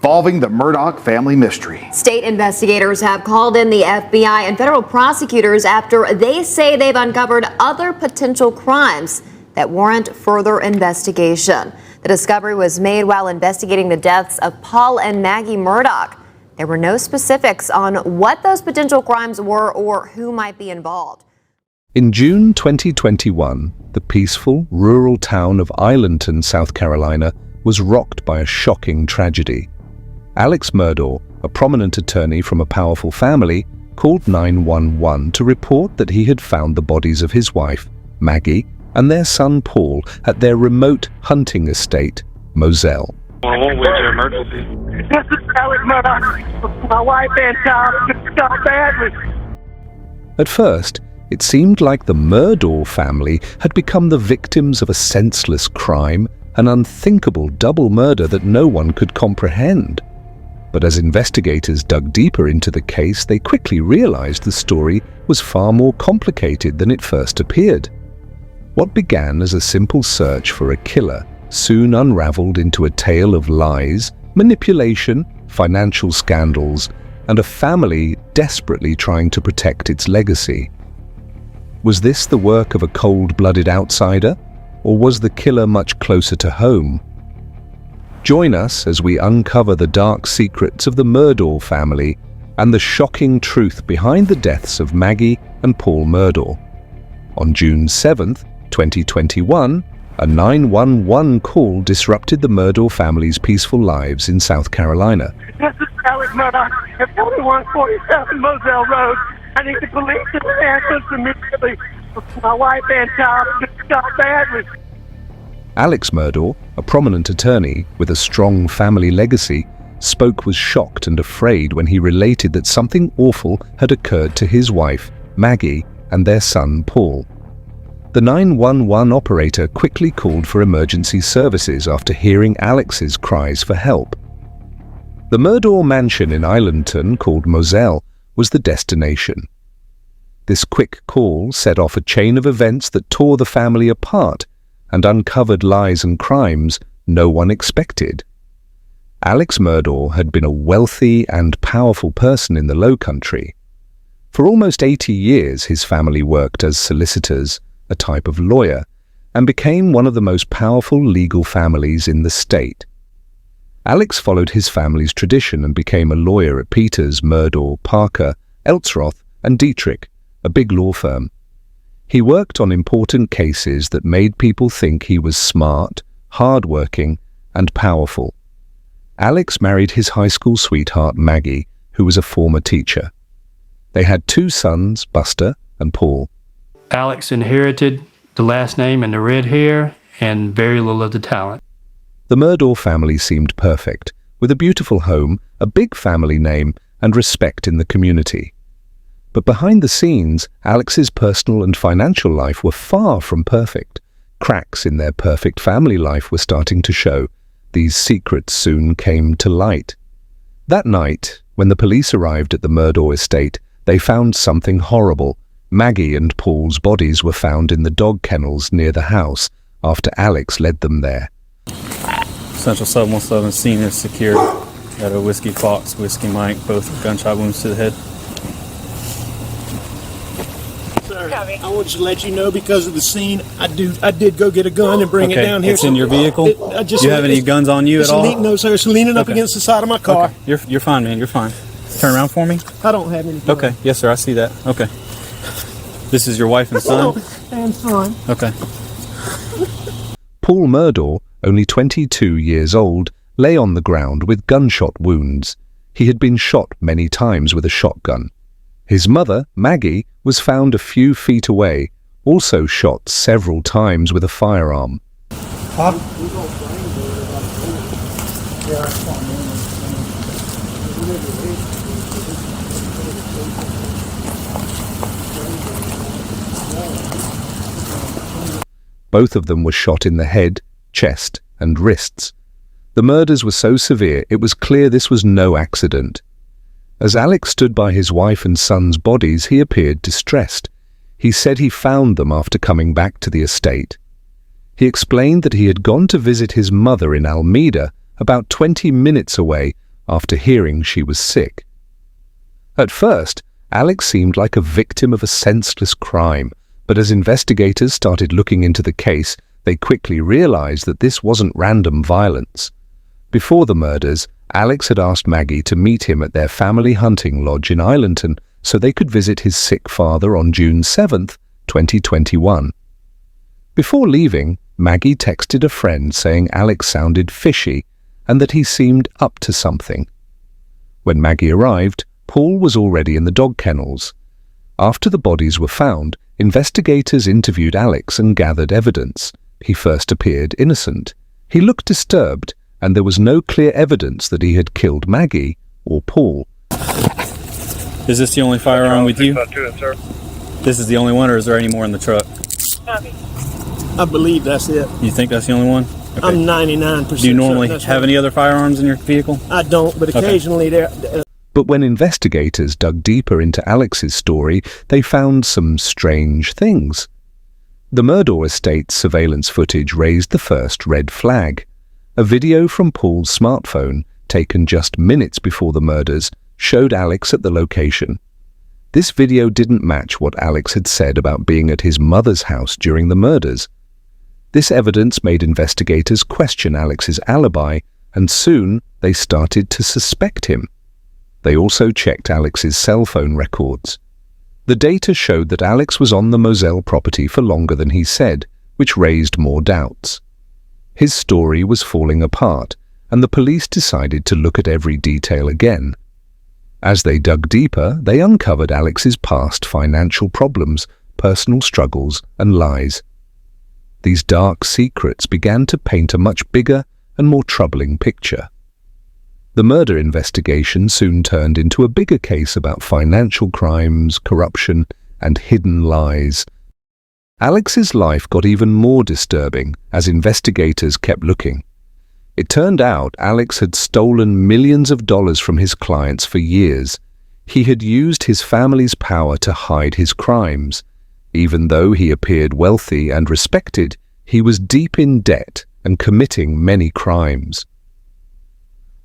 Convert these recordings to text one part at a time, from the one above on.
involving the Murdaugh family mystery. State investigators have called in the FBI and federal prosecutors after they say they've uncovered other potential crimes that warrant further investigation. The discovery was made while investigating the deaths of Paul and Maggie Murdaugh. There were no specifics on what those potential crimes were or who might be involved. In June 2021, the peaceful, rural town of Islandton, South Carolina, was rocked by a shocking tragedy. Alex Murdaugh, a prominent attorney from a powerful family, called 911 to report that he had found the bodies of his wife, Maggie, and their son Paul at their remote hunting estate, Moselle. What was your emergency? This is Alex Murdaugh. My wife and child just got badly. At first, it seemed like the Murdaugh family had become the victims of a senseless crime, an unthinkable double murder that no one could comprehend. But as investigators dug deeper into the case, they quickly realized the story was far more complicated than it first appeared. What began as a simple search for a killer soon unraveled into a tale of lies, manipulation, financial scandals, and a family desperately trying to protect its legacy. Was this the work of a cold-blooded outsider, or was the killer much closer to home? Join us as we uncover the dark secrets of the Murdaugh family and the shocking truth behind the deaths of Maggie and Paul Murdaugh. On June 7th, 2021, a 911 call disrupted the Murdaugh family's peaceful lives in South Carolina. This is Alex Murdaugh at 4147 Moselle Road. I need the police to answer immediately. My wife and child just got badly. Alex Murdaugh, a prominent attorney with a strong family legacy, spoke was shocked and afraid when he related that something awful had occurred to his wife, Maggie, and their son, Paul. The 911 operator quickly called for emergency services after hearing Alex's cries for help. The Murdaugh mansion in Islandton, called Moselle, was the destination. This quick call set off a chain of events that tore the family apart and uncovered lies and crimes no one expected. Alex Murdaugh had been a wealthy and powerful person in the Lowcountry. For almost 80 years, his family worked as solicitors, a type of lawyer, and became one of the most powerful legal families in the state. Alex followed his family's tradition and became a lawyer at Peters, Murdaugh, Parker, Eltsroth, and Dietrich, a big law firm. He worked on important cases that made people think he was smart, hardworking, and powerful. Alex married his high school sweetheart, Maggie, who was a former teacher. They had 2 sons, Buster and Paul. Alex inherited the last name and the red hair and very little of the talent. The Murdaugh family seemed perfect, with a beautiful home, a big family name, and respect in the community. But behind the scenes, Alex's personal and financial life were far from perfect. Cracks in their perfect family life were starting to show. These secrets soon came to light. That night, when the police arrived at the Murdaugh estate, they found something horrible. Maggie and Paul's bodies were found in the dog kennels near the house after Alex led them there. Central 717 scene is secured. Got a Whiskey Fox, Whiskey Mike, both gunshot wounds to the head. Sir, I want to let you know because of the scene, I did go get a gun and bring it down here. It's in your vehicle? Do you have any guns on you at all? No, sir. It's leaning up against the side of my car. Okay. You're fine, man. You're fine. Turn around for me. I don't have any guns. Okay. Yes, sir. I see that. Okay. This is your wife and son? And son. Okay. Paul Murdaugh, only 22 years old, lay on the ground with gunshot wounds. He had been shot many times with a shotgun. His mother, Maggie, was found a few feet away, also shot several times with a firearm. Both of them were shot in the head, chest, and wrists. The murders were so severe it was clear this was no accident. As Alex stood by his wife and son's bodies, he appeared distressed. He said he found them after coming back to the estate. He explained that he had gone to visit his mother in Alameda, about 20 minutes away, after hearing she was sick. At first, Alex seemed like a victim of a senseless crime, but as investigators started looking into the case, they quickly realized that this wasn't random violence. Before the murders, Alex had asked Maggie to meet him at their family hunting lodge in Islandton so they could visit his sick father on June 7th, 2021. Before leaving, Maggie texted a friend saying Alex sounded fishy and that he seemed up to something. When Maggie arrived, Paul was already in the dog kennels. After the bodies were found, investigators interviewed Alex and gathered evidence. He first appeared innocent. He looked disturbed, and there was no clear evidence that he had killed Maggie or Paul. Is this the only firearm with you? This is the only one, or is there any more in the truck? I believe that's it. You think that's the only one? Okay. I'm 99%. Do you normally certain that's have right. any other firearms in your vehicle? I don't, but occasionally there. But when investigators dug deeper into Alex's story, they found some strange things. The Murdaugh estate's surveillance footage raised the first red flag. A video from Paul's smartphone, taken just minutes before the murders, showed Alex at the location. This video didn't match what Alex had said about being at his mother's house during the murders. This evidence made investigators question Alex's alibi, and soon they started to suspect him. They also checked Alex's cell phone records. The data showed that Alex was on the Moselle property for longer than he said, which raised more doubts. His story was falling apart, and the police decided to look at every detail again. As they dug deeper, they uncovered Alex's past financial problems, personal struggles, and lies. These dark secrets began to paint a much bigger and more troubling picture. The murder investigation soon turned into a bigger case about financial crimes, corruption, and hidden lies. Alex's life got even more disturbing as investigators kept looking. It turned out Alex had stolen millions of dollars from his clients for years. He had used his family's power to hide his crimes. Even though he appeared wealthy and respected, he was deep in debt and committing many crimes.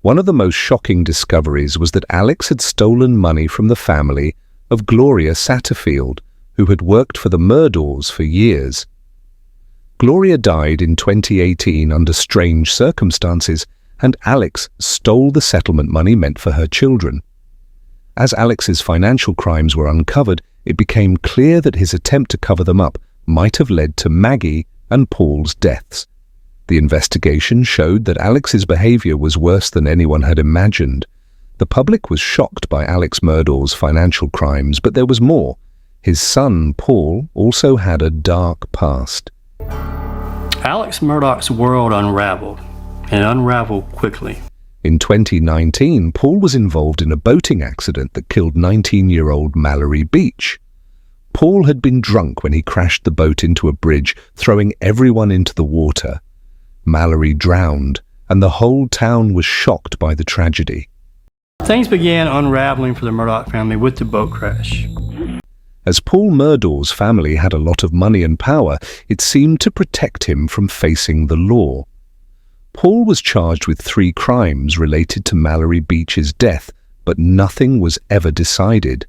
One of the most shocking discoveries was that Alex had stolen money from the family of Gloria Satterfield, who had worked for the Murdaughs for years. Gloria died in 2018 under strange circumstances, and Alex stole the settlement money meant for her children. As Alex's financial crimes were uncovered, it became clear that his attempt to cover them up might have led to Maggie and Paul's deaths. The investigation showed that Alex's behavior was worse than anyone had imagined. The public was shocked by Alex Murdaugh's financial crimes, but there was more. His son, Paul, also had a dark past. Alex Murdaugh's world unraveled, and unraveled quickly. In 2019, Paul was involved in a boating accident that killed 19-year-old Mallory Beach. Paul had been drunk when he crashed the boat into a bridge, throwing everyone into the water. Mallory drowned, and the whole town was shocked by the tragedy. Things began unraveling for the Murdaugh family with the boat crash. As Paul Murdaugh's family had a lot of money and power, it seemed to protect him from facing the law. Paul was charged with 3 crimes related to Mallory Beach's death, but nothing was ever decided.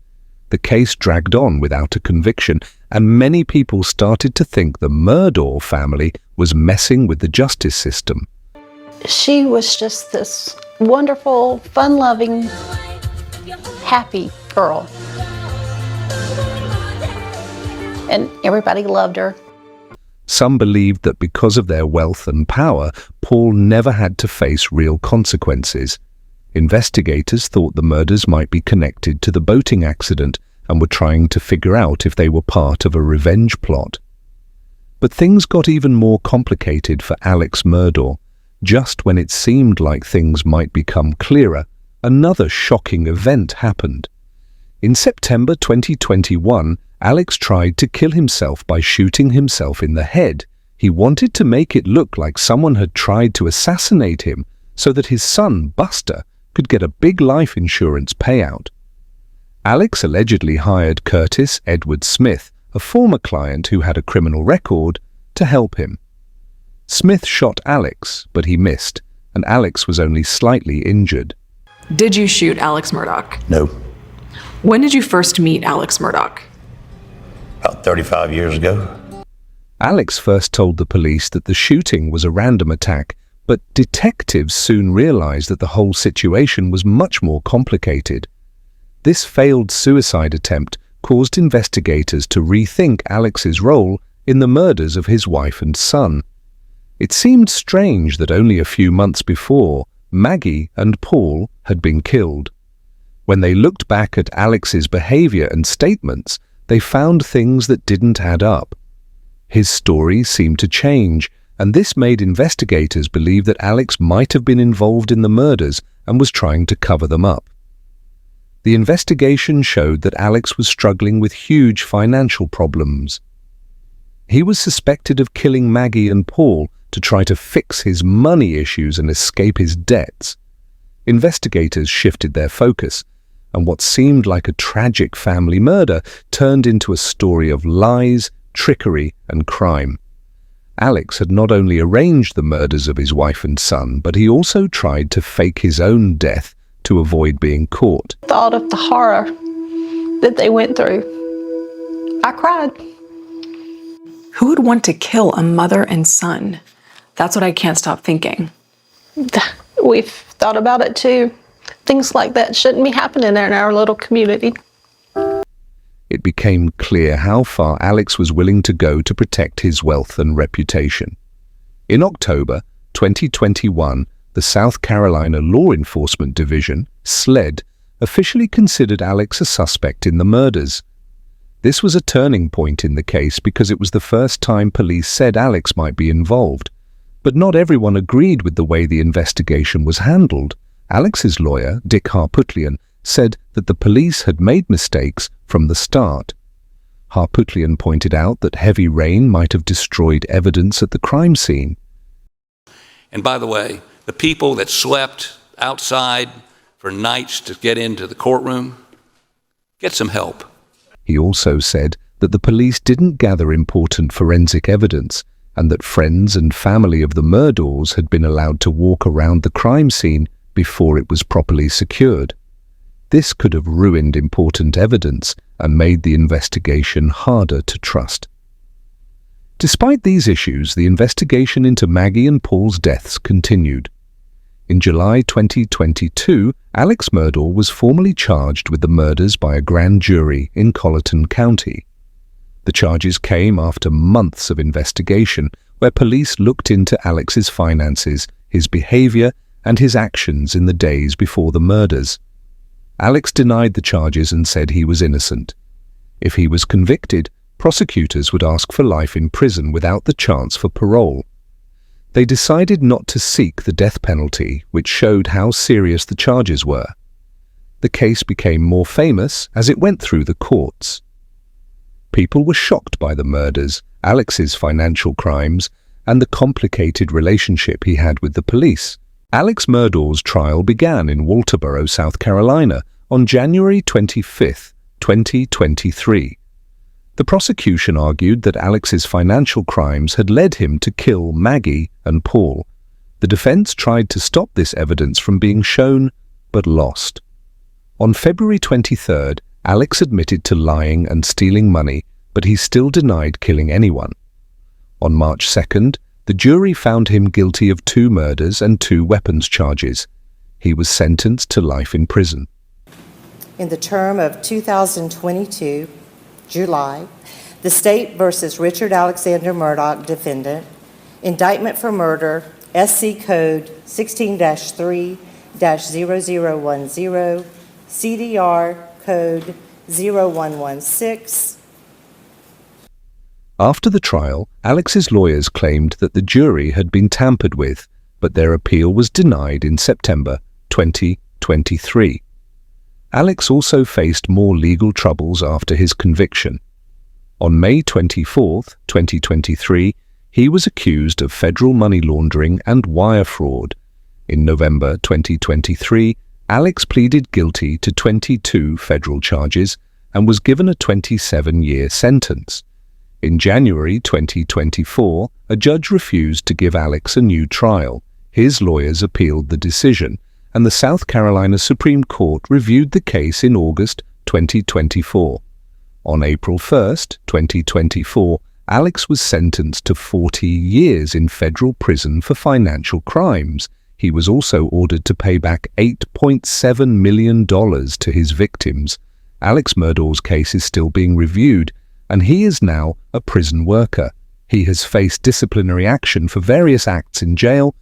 The case dragged on without a conviction, and many people started to think the Murdaugh family was messing with the justice system. She was just this wonderful, fun-loving, happy girl. And everybody loved her. Some believed that because of their wealth and power, Paul never had to face real consequences. Investigators thought the murders might be connected to the boating accident and were trying to figure out if they were part of a revenge plot. But things got even more complicated for Alex Murdaugh. Just when it seemed like things might become clearer, another shocking event happened. In September 2021, Alex tried to kill himself by shooting himself in the head. He wanted to make it look like someone had tried to assassinate him so that his son, Buster, could get a big life insurance payout. Alex allegedly hired Curtis Edward Smith, a former client who had a criminal record, to help him. Smith shot Alex, but he missed, and Alex was only slightly injured. Did you shoot Alex Murdaugh? No. When did you first meet Alex Murdaugh? About 35 years ago. Alex first told the police that the shooting was a random attack, but detectives soon realized that the whole situation was much more complicated. This failed suicide attempt caused investigators to rethink Alex's role in the murders of his wife and son. It seemed strange that only a few months before, Maggie and Paul had been killed. When they looked back at Alex's behavior and statements, they found things that didn't add up. His story seemed to change, and this made investigators believe that Alex might have been involved in the murders and was trying to cover them up. The investigation showed that Alex was struggling with huge financial problems. He was suspected of killing Maggie and Paul to try to fix his money issues and escape his debts. Investigators shifted their focus, and what seemed like a tragic family murder turned into a story of lies, trickery, and crime. Alex had not only arranged the murders of his wife and son, but he also tried to fake his own death to avoid being caught. Thought of the horror that they went through. I cried. Who would want to kill a mother and son? That's what I can't stop thinking. We've thought about it too. Things like that shouldn't be happening in our little community. It became clear how far Alex was willing to go to protect his wealth and reputation. In October 2021, the South Carolina Law Enforcement Division, SLED, officially considered Alex a suspect in the murders. This was a turning point in the case because it was the first time police said Alex might be involved. But not everyone agreed with the way the investigation was handled. Alex's lawyer, Dick Harputlian, said that the police had made mistakes from the start. Harputlian pointed out that heavy rain might have destroyed evidence at the crime scene. And by the way, the people that slept outside for nights to get into the courtroom, get some help. He also said that the police didn't gather important forensic evidence and that friends and family of the Murdaughs had been allowed to walk around the crime scene before it was properly secured. This could have ruined important evidence and made the investigation harder to trust. Despite these issues, the investigation into Maggie and Paul's deaths continued. In July 2022, Alex Murdaugh was formally charged with the murders by a grand jury in Colleton County. The charges came after months of investigation where police looked into Alex's finances, his behavior, and his actions in the days before the murders. Alex denied the charges and said he was innocent. If he was convicted, prosecutors would ask for life in prison without the chance for parole. They decided not to seek the death penalty, which showed how serious the charges were. The case became more famous as it went through the courts. People were shocked by the murders, Alex's financial crimes, and the complicated relationship he had with the police. Alex Murdaugh's trial began in Walterboro, South Carolina, on January 25, 2023. The prosecution argued that Alex's financial crimes had led him to kill Maggie and Paul. The defense tried to stop this evidence from being shown, but lost. On February 23rd, Alex admitted to lying and stealing money, but he still denied killing anyone. On March 2nd, the jury found him guilty of 2 murders and 2 weapons charges. He was sentenced to life in prison. In the term of 2022, July, the State versus Richard Alexander Murdaugh, defendant, indictment for murder, SC Code 16-3-0010, CDR Code 0116. After the trial, Alex's lawyers claimed that the jury had been tampered with, but their appeal was denied in September 2023. Alex also faced more legal troubles after his conviction. On May 24, 2023, he was accused of federal money laundering and wire fraud. In November 2023, Alex pleaded guilty to 22 federal charges and was given a 27-year sentence. In January 2024, a judge refused to give Alex a new trial. His lawyers appealed the decision, and the South Carolina Supreme Court reviewed the case in August 2024. On April 1st, 2024, Alex was sentenced to 40 years in federal prison for financial crimes. He was also ordered to pay back $8.7 million to his victims. Alex Murdaugh's case is still being reviewed, and he is now a prison worker. He has faced disciplinary action for various acts in jail